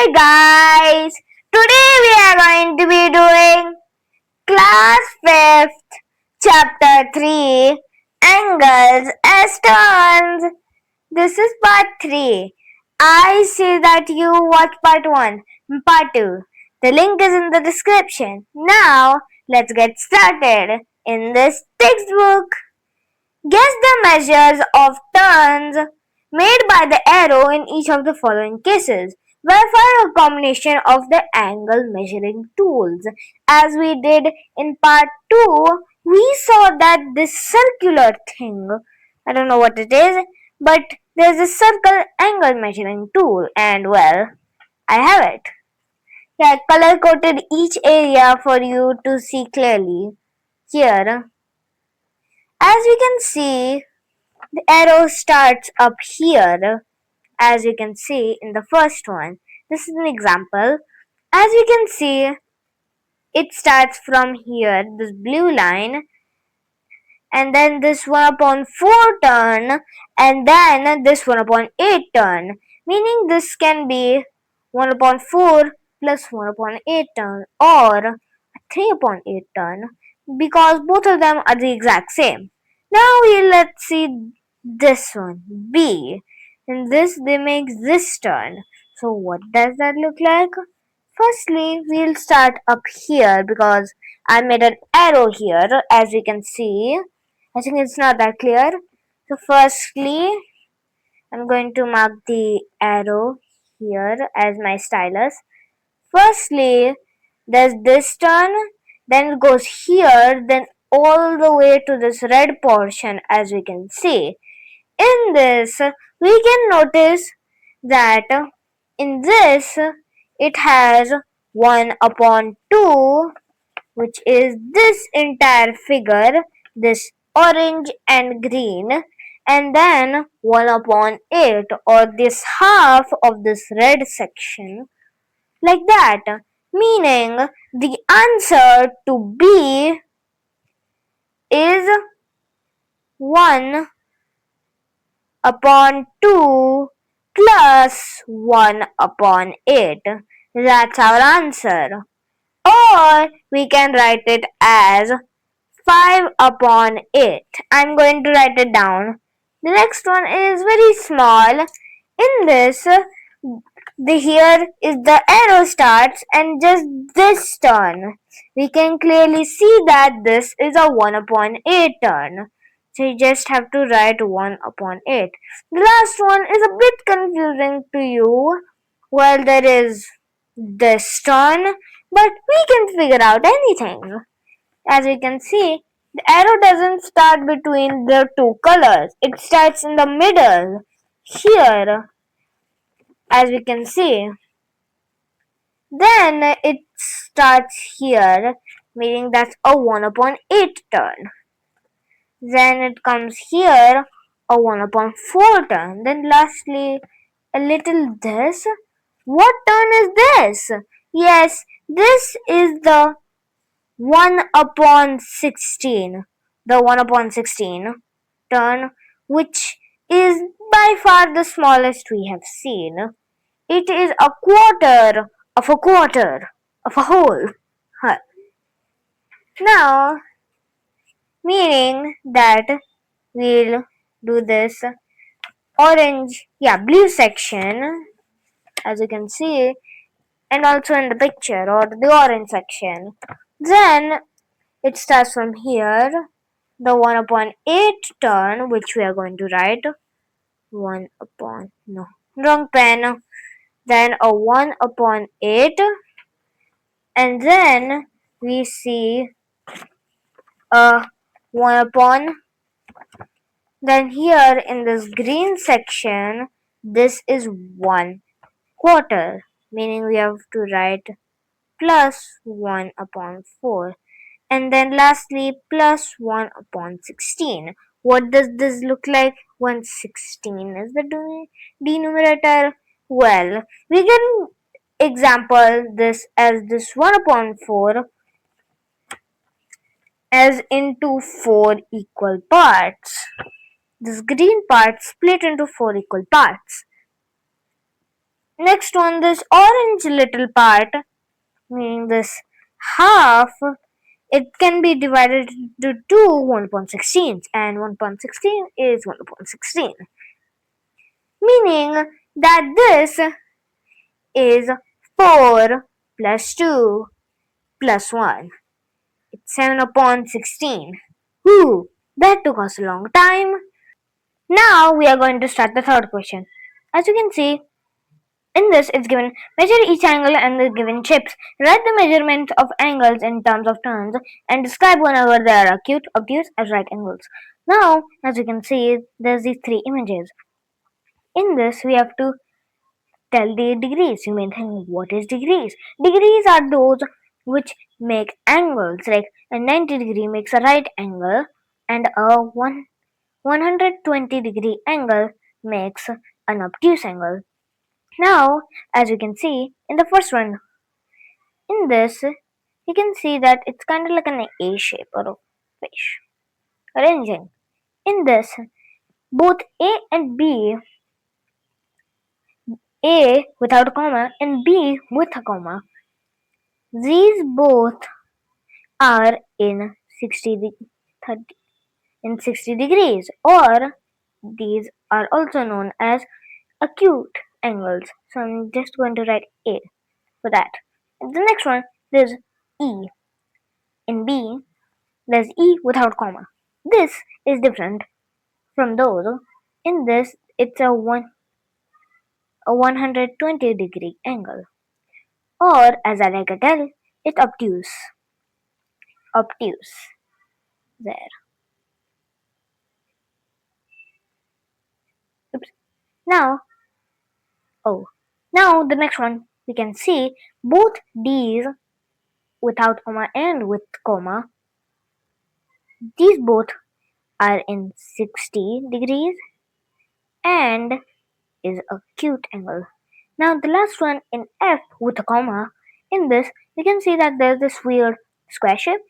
Hi guys! Today we are going to be doing class 5th chapter 3 angles as turns. This is part 3. I see that you watched part 1 and part 2. The link is in the description. Now let's get started in this textbook. Guess the measures of turns made by the arrow in each of the following cases. Verify a combination of the angle measuring tools. As we did in part 2, we saw that this circular thing, I don't know what it is, but there's a circle angle measuring tool, and well, I have it. Yeah, color coded each area for you to see clearly. Here, as we can see, the arrow starts up here, as you can see in the first one. This is an example. As you can see, it starts from here, this blue line, and then this 1 upon 4 turn, and then this 1 upon 8 turn, meaning this can be 1 upon 4 plus 1 upon 8 turn, or 3 upon 8 turn, because both of them are the exact same. Now let's see this one, B. In this, they make this turn. So what does that look like? Firstly, we'll start up here because I made an arrow here, as you can see. I think it's not that clear. So firstly, I'm going to mark the arrow here as my stylus. Firstly, there's this turn, then it goes here, then all the way to this red portion, as we can see. In this, we can notice that in this, it has 1 upon 2, which is this entire figure, this orange and green, and then 1 upon 8, or this half of this red section, like that, meaning the answer to B is 1 upon 2 plus 1 upon 8. That's our answer. Or we can write it as 5 upon 8. I'm going to write it down. The next one is very small. In this, the here is the arrow starts and just this turn. We can clearly see that this is a 1 upon 8 turn. So you just have to write 1 upon 8. The last one is a bit confusing to you. Well, there is this turn, but we can figure out anything. As we can see, the arrow doesn't start between the two colors. It starts in the middle. Here, as we can see. Then it starts here, meaning that's a 1 upon 8 turn. Then it comes here, a 1 upon 4 turn. Then lastly, a little this. What turn is this? Yes, this is the 1 upon 16. The 1 upon 16 turn, which is by far the smallest we have seen. It is a quarter of a whole. Now, meaning that we'll do this orange, blue section, as you can see, and also in the picture, or the orange section. Then it starts from here, the 1 upon 8 turn, which we are going to write 1 upon, no, wrong pen. Then a 1 upon 8, and then we see a 1 upon, then here in this green section, this is 1 quarter, meaning we have to write plus 1 upon 4, and then lastly plus 1 upon 16. What does this look like when 16 is the denominator? Well, we can example this as this 1 upon 4 as into 4 equal parts. This green part split into 4 equal parts. Next one, this orange little part, meaning this half, it can be divided into two 1.16, and 1.16 is 1.16, meaning that this is 4 plus 2 plus 1. It's 7 upon 16. Whew, that took us a long time. Now we are going to start the third question. As you can see, in this it's given measure each angle and the given shapes. Write the measurement of angles in terms of turns and describe whenever they are acute, obtuse, as right angles. Now, as you can see, there's these three images. In this, we have to tell the degrees. You may think, what is degrees? Degrees are those which make angles, like a 90 degree makes a right angle and a 120 degree angle makes an obtuse angle. Now, as you can see in the first one, in this, you can see that it's kind of like an A shape or a fish arranging. In this, both A and B, A without a comma and B with a comma, these both are in 30, in 60 degrees, or these are also known as acute angles. So I'm just going to write A for that. And the next one, there's E. In B, there's E without comma. This is different from those. In this, it's a 120 degree angle. Or, as I like to tell, it's obtuse. Obtuse. There. Oops. Now, oh, now the next one, we can see both D's without comma and with comma. These both are in 60 degrees and is acute angle. Now the last one in F with a comma, in this we can see that there's this weird square shape.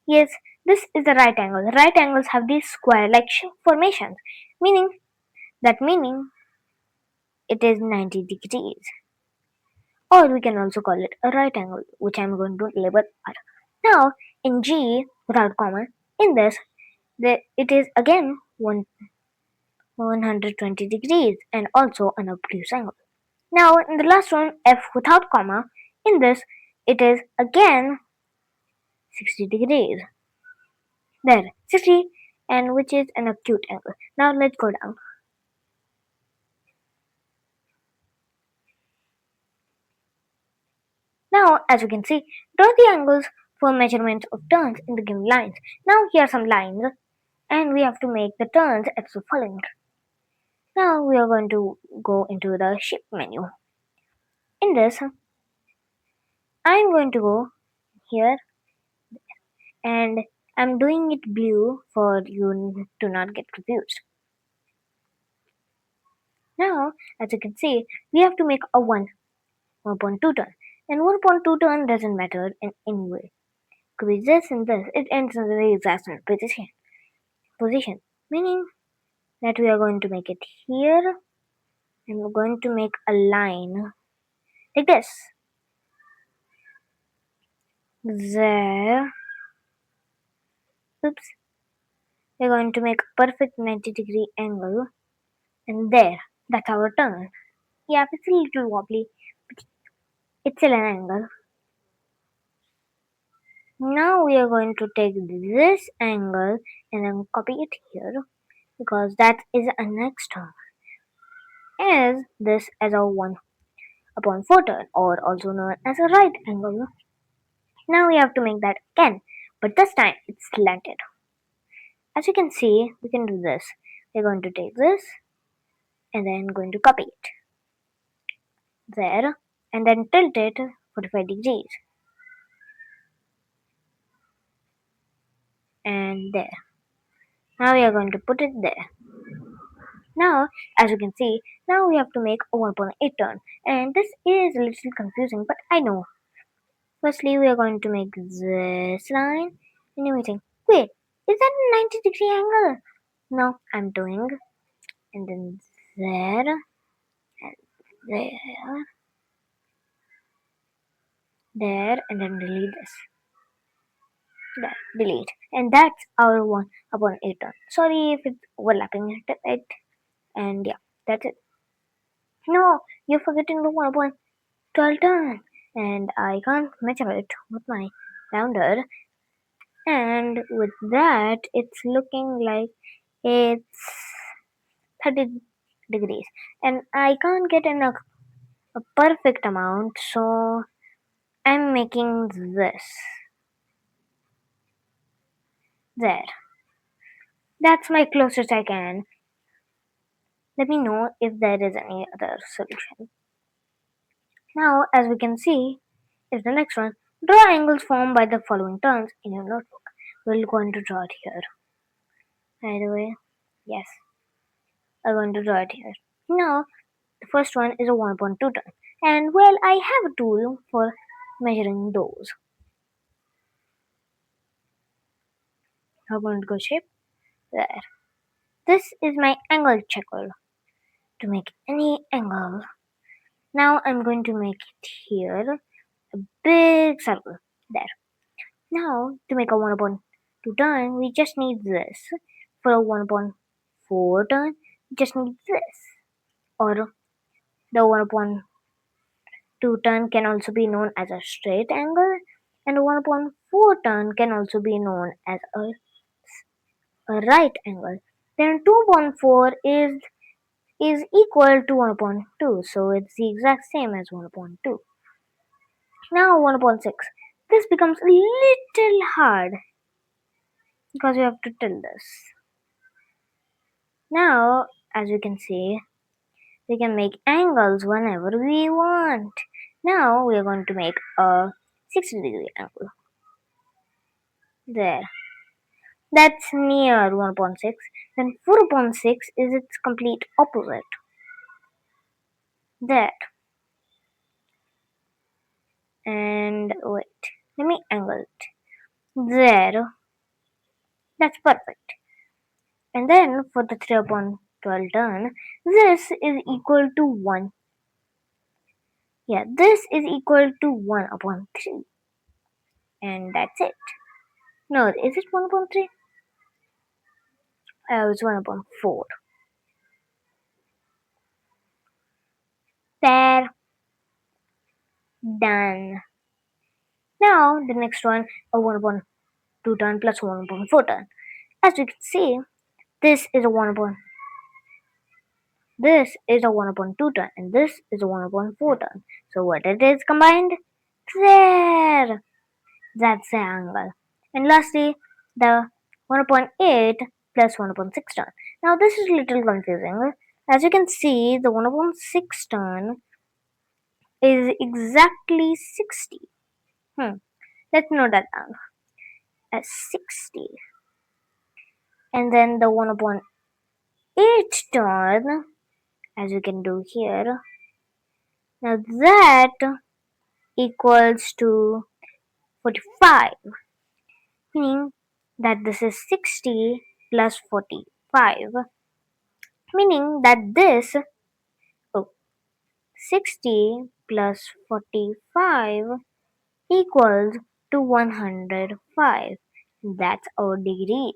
Yes, this is the right angle. The right angles have these square-like formations, meaning it is 90 degrees. Or we can also call it a right angle, which I'm going to label R. Now in G without comma, in this it is again 120 degrees and also an obtuse angle. Now in the last one, F without comma, in this it is again 60 degrees. There, 60, and which is an acute angle. Now let's go down. Now as you can see, draw the angles for measurement of turns in the given lines. Now here are some lines and we have to make the turns as the following. Now we are going to go into the shape menu. In this, I'm going to go here and I'm doing it blue for you to not get confused. Now, as you can see, we have to make a 1.2 turn. And 1.2 turn doesn't matter in any way. Could be this and this. It ends in the exact same position. Meaning that we are going to make it here. And we're going to make a line like this. There. Oops. We're going to make a perfect 90-degree angle. And there. That's our turn. Yeah, it's a little wobbly. But it's still an angle. Now we are going to take this angle and then copy it here because that is a next term. As this as a 1/4 turn or also known as a right angle. Now we have to make that again, but this time it's slanted. As you can see, we can do this. We're going to take this and then going to copy it there and then tilt it 45 degrees and there. Now we are going to put it there. Now, as you can see, now we have to make a 1.8 turn, and this is a little confusing, but I know. Firstly, we are going to make this line, and you may think, wait, is that a 90-degree angle? No, I'm doing, and then there, there, there, and then delete this. There, delete. And that's our 1 upon 8 turn. Sorry if it's overlapping it. And yeah, that's it. No, you're forgetting the 1 upon 12 turn. And I can't measure it with my rounder. And with that, it's looking like it's 30 degrees. And I can't get a perfect amount, so I'm making this. There. That's my closest I can. Let me know if there is any other solution. Now, as we can see, is the next one. Draw angles formed by the following turns in your notebook. We're going to draw it here. By the way, yes, I'm going to draw it here. Now, the first one is a 1.2 turn. And well, I have a tool for measuring those. I'm going to go shape there. This is my angle checker to make any angle. Now I'm going to make it here a big circle there. Now to make a 1 upon 2 turn, we just need this. For a 1 upon 4 turn, we just need this. Or the 1 upon 2 turn can also be known as a straight angle, and a 1 upon 4 turn can also be known as a right angle. Then 2 upon 4 is equal to 1 upon 2, so it's the exact same as 1 upon 2. Now 1 upon 6. This becomes a little hard because you have to tell this. Now, as you can see, we can make angles whenever we want. Now we are going to make a 60-degree angle. There. That's near 1 upon 6. Then 4 upon 6 is its complete opposite. There. And wait, let me angle it. There. That's perfect. And then for the 3 upon 12 turn, this is equal to 1. Yeah, this is equal to 1 upon 3. And that's it. No, is it 1 upon 3? It's 1 upon 4. There. Done. Now, the next one, a 1 upon 2 turn plus 1 upon 4 turn. As you can see, this is a 1 upon 2 turn, and this is a 1 upon 4 turn. So what it is combined? There! That's the angle. And lastly, the 1 upon 8 plus 1 upon 6 turn. Now this is a little confusing. As you can see, the 1 upon 6 turn is exactly 60. Let's note that down as 60. And then the 1 upon 8 turn, as you can do here, now that equals to 45, meaning that this is 60 plus 45, meaning that this 60 plus 45 equals to 105. That's our degrees.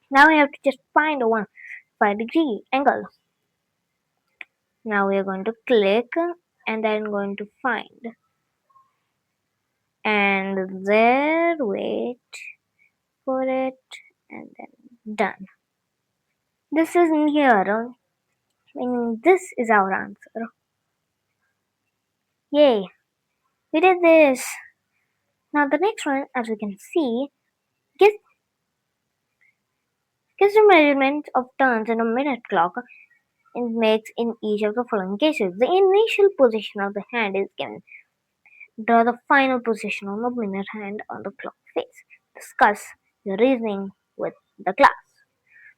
Now we have to just find a 105-degree angle. Now we are going to click and then going to find. And there, wait for it, and then done. This is near, meaning this is our answer. Yay, we did this. Now the next one, as we can see, gives the measurement of turns in a minute clock and makes in each of the following cases. The initial position of the hand is given. Draw the final position on the minute hand on the clock face. Discuss your reasoning with the class.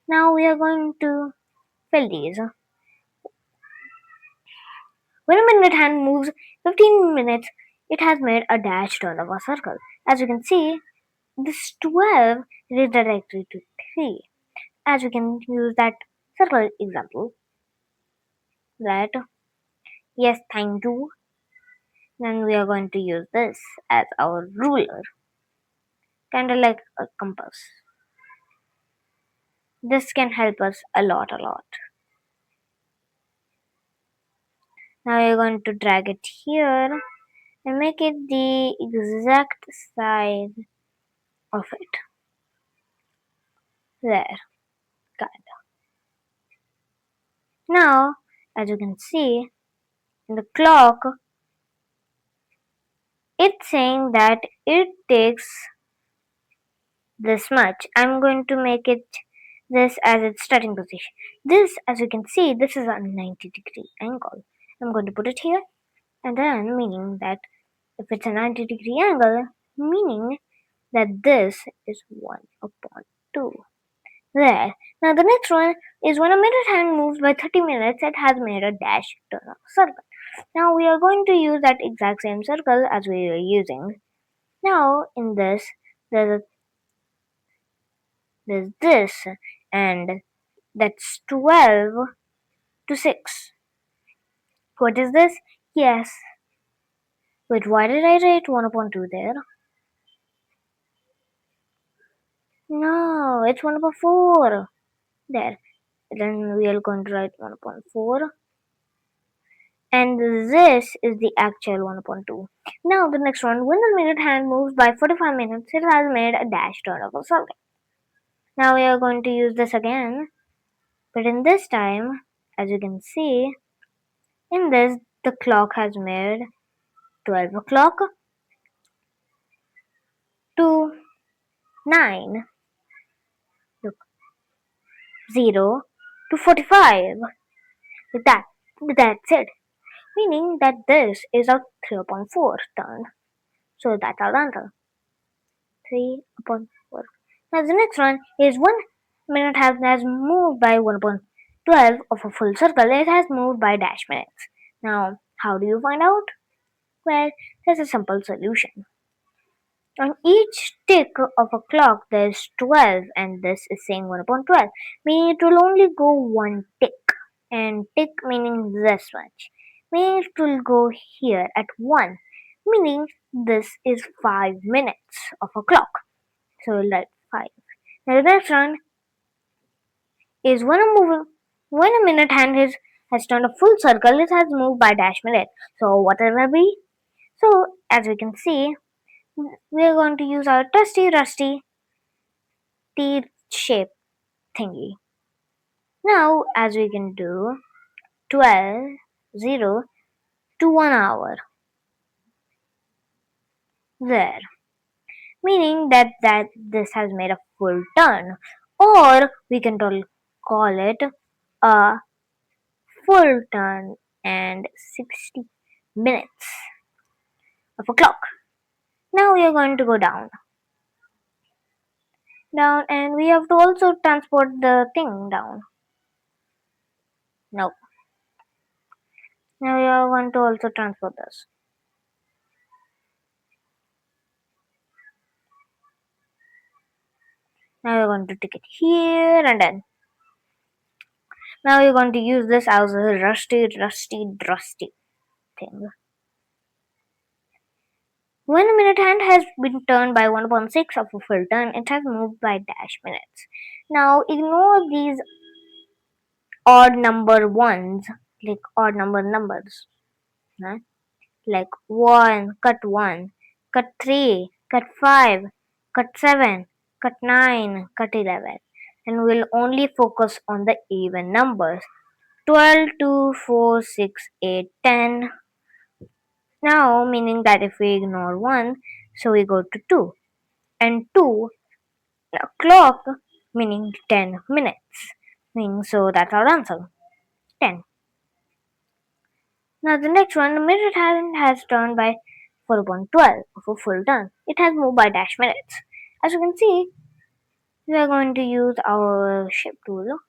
Now we are going to fill these. When a minute hand moves 15 minutes, it has made a dash turn of a circle. As you can see, this 12 is directly to 3. As we can use that circle example, that Yes, thank you. Then we are going to use this as our ruler, kind of like a compass. This can help us a lot, a lot. Now you're going to drag it here and make it the exact size of it. There, got it. Now, as you can see, in the clock, it's saying that it takes this much. I'm going to make it this as its starting position. This, as you can see, this is a 90-degree angle. I'm going to put it here, and then meaning that if it's a 90-degree angle, meaning that this is 1 upon 2. There. Now the next one is when a minute hand moves by 30 minutes, it has made a dash turn of a circle. Now we are going to use that exact same circle as we were using. Now in this, there's this, and that's 12 to 6. What is this? Yes. Wait, why did I write 1 upon 2 there? No, it's 1 upon 4. There. Then we are going to write 1 upon 4. And this is the actual 1 upon 2. Now the next one, when the minute hand moves by 45 minutes, it has made a dash turn of a circle. Now we are going to use this again, but in this time, as you can see, in this the clock has made 12 o'clock to 9, look, 0 to 45. That's it. Meaning that this is a 3 upon 4 turn. So that's our answer. 3 upon 4. Now the next one is 1 minute has moved by 1 upon 12 of a full circle. It has moved by dash minutes. Now, how do you find out? Well, there's a simple solution. On each tick of a clock, there's 12, and this is saying 1 upon 12, meaning it will only go one tick. And tick meaning this much, meaning it will go here at 1, meaning this is 5 minutes of a clock. So we'll write 5. Now the next one is when a minute hand has turned a full circle, it has moved by dash minute. So what will it be? So as we can see, we are going to use our trusty rusty T-shaped thingy. Now as we can do 12, 0 to 1 hour. There. Meaning that this has made a full turn. Or we can call it a full turn and 60 minutes of a clock. Now we are going to go down, and we have to also transport the thing down. No. Now we are going to also transport this. Now we're going to take it here and then. Now we're going to use this as a rusty thing. When a minute hand has been turned by 1 upon 6 of a full turn, it has moved by dash minutes. Now ignore these odd number ones, like odd number numbers. Huh? Like 1, cut 1, cut 3, cut 5, cut 7, cut 9, cut 11. And we'll only focus on the even numbers. 12, 2, 4, 6, 8, 10. Now, meaning that if we ignore 1, so we go to 2. And 2, clock, meaning 10 minutes. Meaning, so that's our answer. 10. Now the next one, the minute hand has turned by 4 upon 12 of a full turn. It has moved by dash minutes. As you can see, we are going to use our shape tool.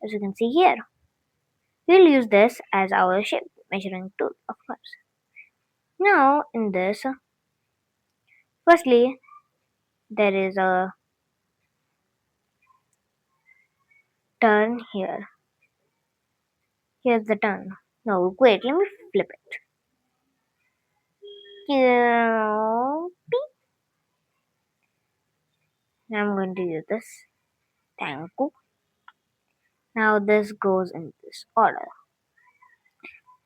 As you can see here, we'll use this as our shape measuring tool, of course. Now in this, firstly, there is a turn here. Here's the turn. No, wait, let me flip it. Copy. Now I'm going to use this. Thank you. Now this goes in this order.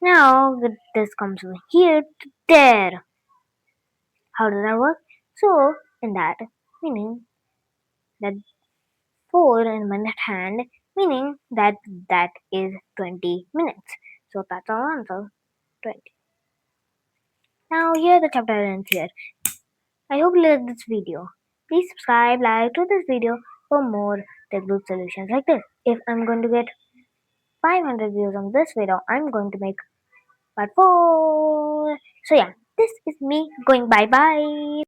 Now this comes from here to there. How does that work? So in that, meaning that 4 in minute hand, meaning that that is 20 minutes. So that's our answer, 20. Now here the chapter ends here. I hope you liked this video. Please subscribe, like to this video for more textbook solutions like this. If I'm going to get 500 views on this video, I'm going to make part 4. So yeah, this is me going bye bye.